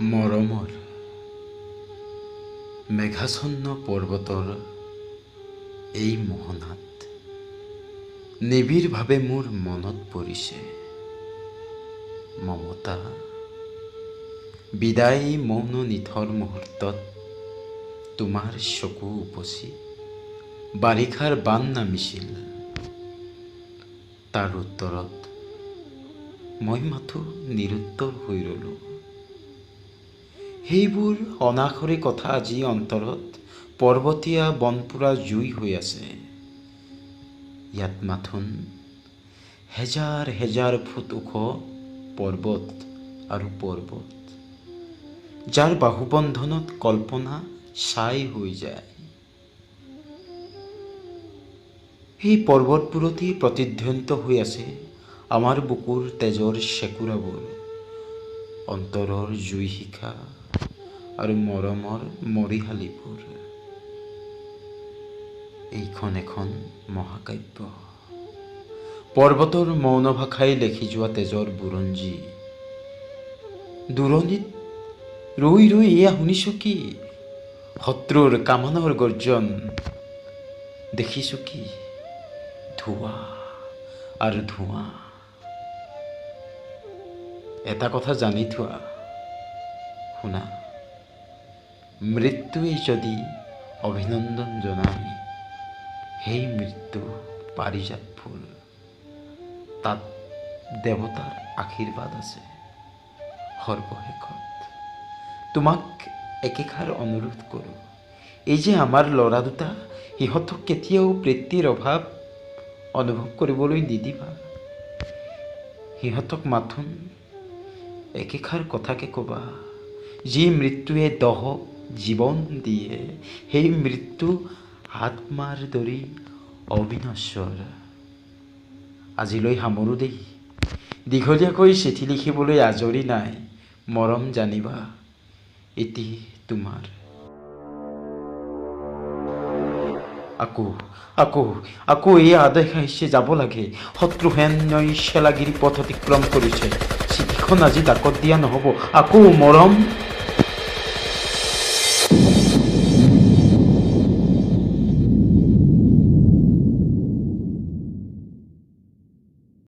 মৰমৰ মেঘাচ্ছন্ন পৰ্বতৰ এই মোহনাত নিবিড়ভাৱে মোৰ মনত পৰিছে মমতা। বিদায় মৌন নিথৰ মুহূৰ্তত তোমাৰ চকু উপচি বাৰিষাৰ বান নামিছিল। তাৰ উত্তৰত মই মাথো নিৰুত্তৰ হৈ ৰ'লো। সেইবোৰ অনাসৰী কথা আজি অন্তৰত পৰ্বতীয়া বনপুৰা জুই হৈ আছে। ইয়াত মাথোন হেজাৰ হেজাৰ ফুট ওখ পৰ্বত আৰু পৰ্বত, যাৰ বাহুবন্ধনত কল্পনা ছাই হৈ যায়। সেই পৰ্বতবোৰতেই প্ৰতিধ্বনিত হৈ আছে আমাৰ বুকুৰ তেজৰ চেকুৰাবোৰ, অন্তৰৰ জুই শিখা আৰু মৰমৰ মৰিশালীবোৰ। এইখন এখন মহাকাব্য, পৰ্বতৰ মৌন ভাষাই লেখি যোৱা তেজৰ বুৰঞ্জী। দূৰণিত ৰৈ ৰৈ এয়া শুনিছো কি? শত্ৰুৰ কামানৰ গৰ্জন। দেখিছো কি? ধোঁৱা আৰু ধোঁৱা। এটা কথা জানি থোৱা, শুনা, মৃত্যুৱে যদি অভিনন্দন জনায়, সেই মৃত্যু পাৰিজাত ফুল, তাত দেৱতাৰ আশীৰ্বাদ আছে। সৰ্বশেষত তোমাক একেষাৰ অনুৰোধ কৰোঁ, এই যে আমাৰ ল'ৰা দুটা, সিহঁতক কেতিয়াও বৃত্তিৰ অভাৱ অনুভৱ কৰিবলৈ নিদিবা। সিহঁতক মাথোন একেষাৰ কথাকে ক'বা, যি মৃত্যুৱে দহক জীৱন দিয়ে, সেই মৃত্যু আত্মাৰ দৰে অবিনশ্বৰ। আজিলৈ সামৰো দেই। দীঘলীয়াকৈ চিঠি লিখিবলৈ আজৰি নাই। মৰম জানিবা, এটি তোমাৰ। আকৌ আকৌ আকৌ এই আদেশ আহিছে, যাব লাগে। শত্ৰুসৈন্যই চেলাগিৰি পথ অতিক্ৰম কৰিছে। চিঠিখন আজি ডাকত দিয়া নহ'ব। আকৌ মৰম।